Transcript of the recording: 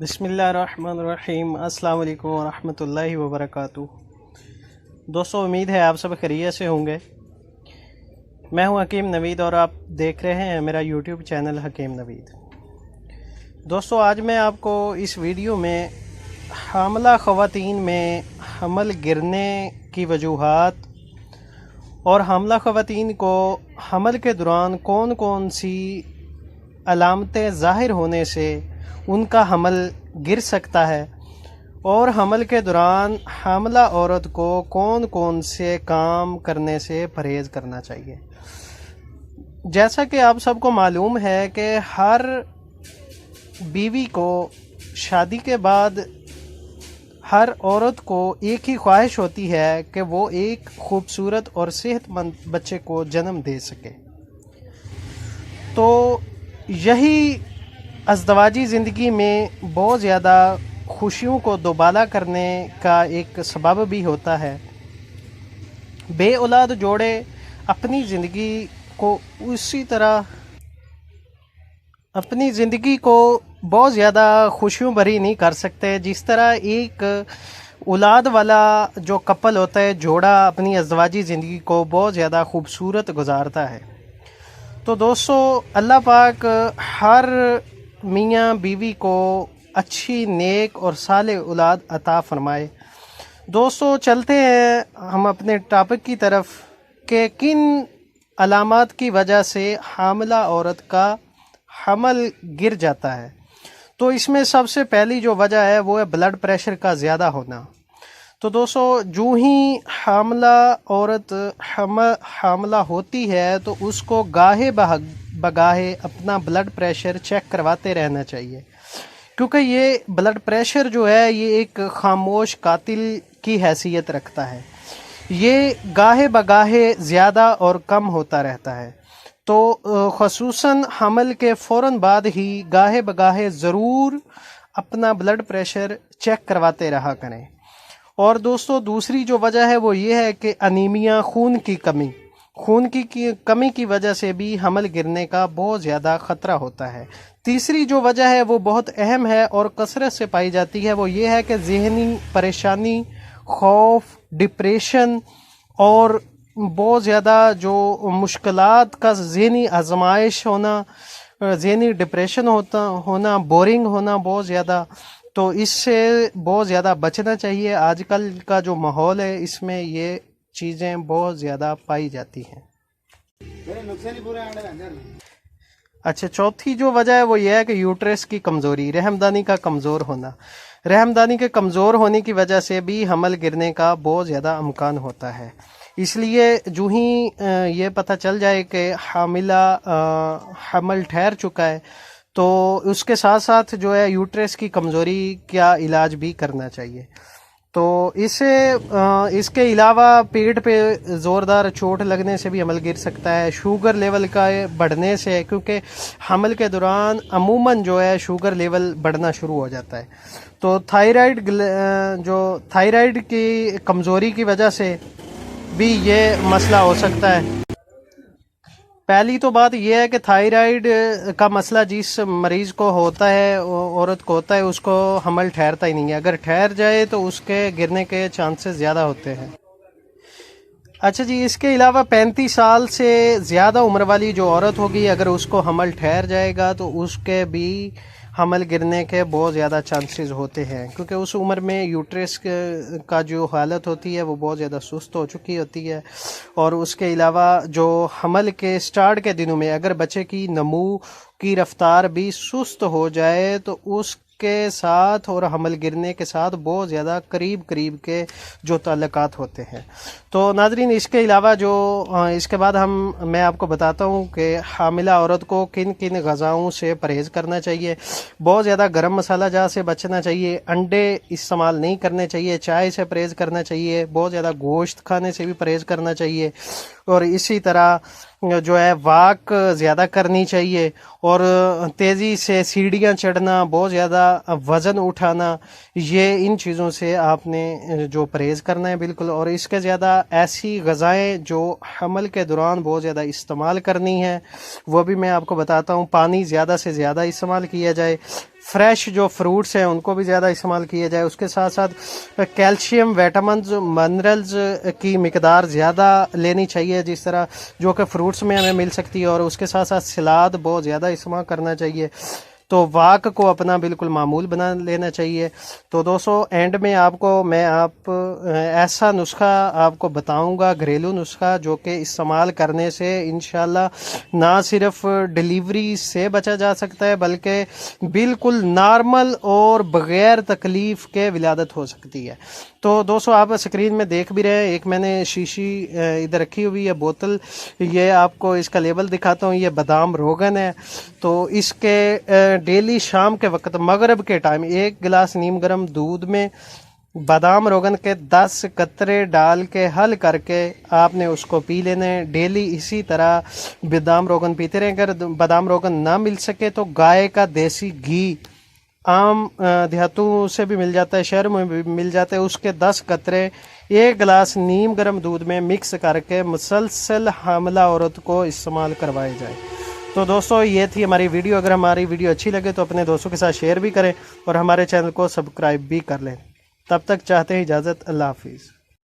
بسم اللہ الرحمن الرحیم۔ السلام علیکم ورحمۃ اللہ وبرکاتہ۔ دوستو، امید ہے آپ سب خیریت سے ہوں گے۔ میں ہوں حکیم نوید اور آپ دیکھ رہے ہیں میرا یوٹیوب چینل حکیم نوید۔ دوستو، آج میں آپ کو اس ویڈیو میں حاملہ خواتین میں حمل گرنے کی وجوہات اور حاملہ خواتین کو حمل کے دوران کون کون سی علامتیں ظاہر ہونے سے ان کا حمل گر سکتا ہے اور حمل کے دوران حاملہ عورت کو کون کون سے کام کرنے سے پرہیز کرنا چاہیے۔ جیسا کہ آپ سب کو معلوم ہے کہ ہر بیوی کو شادی کے بعد ہر عورت کو ایک ہی خواہش ہوتی ہے کہ وہ ایک خوبصورت اور صحت مند بچے کو جنم دے سکے۔ تو یہی ازدواجی زندگی میں بہت زیادہ خوشیوں کو دوبالا کرنے کا ایک سبب بھی ہوتا ہے۔ بے اولاد جوڑے اپنی زندگی کو بہت زیادہ خوشیوں بھری نہیں کر سکتے جس طرح ایک اولاد والا جو کپل ہوتا ہے، جوڑا، اپنی ازدواجی زندگی کو بہت زیادہ خوبصورت گزارتا ہے۔ تو دوستو، اللہ پاک ہر میاں بیوی کو اچھی، نیک اور صالح اولاد عطا فرمائے۔ دوستو، چلتے ہیں ہم اپنے ٹاپک کی طرف کہ کن علامات کی وجہ سے حاملہ عورت کا حمل گر جاتا ہے۔ تو اس میں سب سے پہلی جو وجہ ہے وہ ہے بلڈ پریشر کا زیادہ ہونا۔ تو دوستو، جو ہی حاملہ عورت حاملہ ہوتی ہے تو اس کو گاہے بگاہے اپنا بلڈ پریشر چیک کرواتے رہنا چاہیے، کیونکہ یہ بلڈ پریشر جو ہے یہ ایک خاموش قاتل کی حیثیت رکھتا ہے۔ یہ گاہے بگاہے زیادہ اور کم ہوتا رہتا ہے، تو خصوصاً حمل کے فوراً بعد ہی گاہے بگاہے ضرور اپنا بلڈ پریشر چیک کرواتے رہا کریں۔ اور دوستو، دوسری جو وجہ ہے وہ یہ ہے کہ انیمیا، خون کی کمی کی وجہ سے بھی حمل گرنے کا بہت زیادہ خطرہ ہوتا ہے۔ تیسری جو وجہ ہے وہ بہت اہم ہے اور کثرت سے پائی جاتی ہے، وہ یہ ہے کہ ذہنی پریشانی، خوف، ڈپریشن اور بہت زیادہ جو مشکلات کا ذہنی آزمائش ہونا، ذہنی ڈپریشن ہونا، بورنگ ہونا بہت زیادہ، تو اس سے بہت زیادہ بچنا چاہیے۔ آج کل کا جو ماحول ہے اس میں یہ چیزیں بہت زیادہ پائی جاتی ہیں۔ اچھا، چوتھی جو وجہ ہے وہ یہ ہے کہ یوٹرس کی کمزوری، رحمدانی کا کمزور ہونا۔ رحمدانی کے کمزور ہونے کی وجہ سے بھی حمل گرنے کا بہت زیادہ امکان ہوتا ہے۔ اس لیے جو ہی یہ پتہ چل جائے کہ حمل ٹھہر چکا ہے تو اس کے ساتھ ساتھ جو ہے یوٹرس کی کمزوری کا علاج بھی کرنا چاہیے۔ تو اس کے علاوہ پیٹ پہ زوردار چوٹ لگنے سے بھی حمل گر سکتا ہے، شوگر لیول کا بڑھنے سے، کیونکہ حمل کے دوران عموماً جو ہے شوگر لیول بڑھنا شروع ہو جاتا ہے۔ تو تھائرائیڈ کی کمزوری کی وجہ سے بھی یہ مسئلہ ہو سکتا ہے۔ پہلی تو بات یہ ہے کہ تھائرائیڈ کا مسئلہ جس مریض کو ہوتا ہے، عورت کو ہوتا ہے، اس کو حمل ٹھہرتا ہی نہیں ہے۔ اگر ٹھہر جائے تو اس کے گرنے کے چانسز زیادہ ہوتے ہیں۔ اچھا جی، اس کے علاوہ 35 سال سے زیادہ عمر والی جو عورت ہوگی، اگر اس کو حمل ٹھہر جائے گا تو اس کے بھی حمل گرنے کے بہت زیادہ چانسز ہوتے ہیں، کیونکہ اس عمر میں یوٹرس کا جو حالت ہوتی ہے وہ بہت زیادہ سست ہو چکی ہوتی ہے۔ اور اس کے علاوہ جو حمل کے سٹارٹ کے دنوں میں اگر بچے کی نمو کی رفتار بھی سست ہو جائے تو اس کے ساتھ اور حمل گرنے کے ساتھ بہت زیادہ قریب کے جو تعلقات ہوتے ہیں۔ تو ناظرین، اس کے علاوہ اس کے بعد میں آپ کو بتاتا ہوں کہ حاملہ عورت کو کن کن غذاؤں سے پرہیز کرنا چاہیے۔ بہت زیادہ گرم مسالہ جات سے بچنا چاہیے، انڈے استعمال نہیں کرنے چاہیے، چائے سے پرہیز کرنا چاہیے، بہت زیادہ گوشت کھانے سے بھی پرہیز کرنا چاہیے، اور اسی طرح جو ہے واک زیادہ کرنی چاہیے، اور تیزی سے سیڑھیاں چڑھنا، بہت زیادہ وزن اٹھانا، یہ ان چیزوں سے آپ نے جو پرہیز کرنا ہے بالکل۔ اور اس کے زیادہ ایسی غذائیں جو حمل کے دوران بہت زیادہ استعمال کرنی ہیں وہ بھی میں آپ کو بتاتا ہوں۔ پانی زیادہ سے زیادہ استعمال کیا جائے، فریش جو فروٹس ہیں ان کو بھی زیادہ استعمال کیا جائے. اس کے ساتھ ساتھ کیلشیم ویٹامنز منرلز کی مقدار زیادہ لینی چاہیے جس طرح جو کہ فروٹس میں ہمیں مل سکتی ہے, اور اس کے ساتھ ساتھ سلاد بہت زیادہ استعمال کرنا چاہیے. تو واک کو اپنا بالکل معمول بنا لینا چاہیے. تو دوستو اینڈ میں میں ایسا نسخہ آپ کو بتاؤں گا, گھریلو نسخہ, جو کہ استعمال کرنے سے انشاءاللہ نہ صرف ڈیلیوری سے بچا جا سکتا ہے بلکہ بالکل نارمل اور بغیر تکلیف کے ولادت ہو سکتی ہے. تو دوستو آپ اسکرین میں دیکھ بھی رہے ہیں, ایک میں نے شیشی ادھر رکھی ہوئی ہے بوتل, یہ آپ کو اس کا لیبل دکھاتا ہوں, یہ بادام روغن ہے. تو اس کے ڈیلی شام کے وقت مغرب کے ٹائم 1 گلاس نیم گرم دودھ میں بادام روغن کے 10 قطرے ڈال کے حل کر کے آپ نے اس کو پی لینے. ڈیلی اسی طرح بادام روغن پیتے رہیں. اگر بادام روغن نہ مل سکے تو گائے کا دیسی گھی عام دیہاتوں سے بھی مل جاتا ہے, شہروں میں بھی مل جاتا ہے, اس کے 10 قطرے 1 گلاس نیم گرم دودھ میں مکس کر کے مسلسل حاملہ عورت کو استعمال کروائے جائے. تو دوستو یہ تھی ہماری ویڈیو. اگر ہماری ویڈیو اچھی لگے تو اپنے دوستوں کے ساتھ شیئر بھی کریں اور ہمارے چینل کو سبسکرائب بھی کر لیں. تب تک چاہتے ہیں اجازت, اللہ حافظ.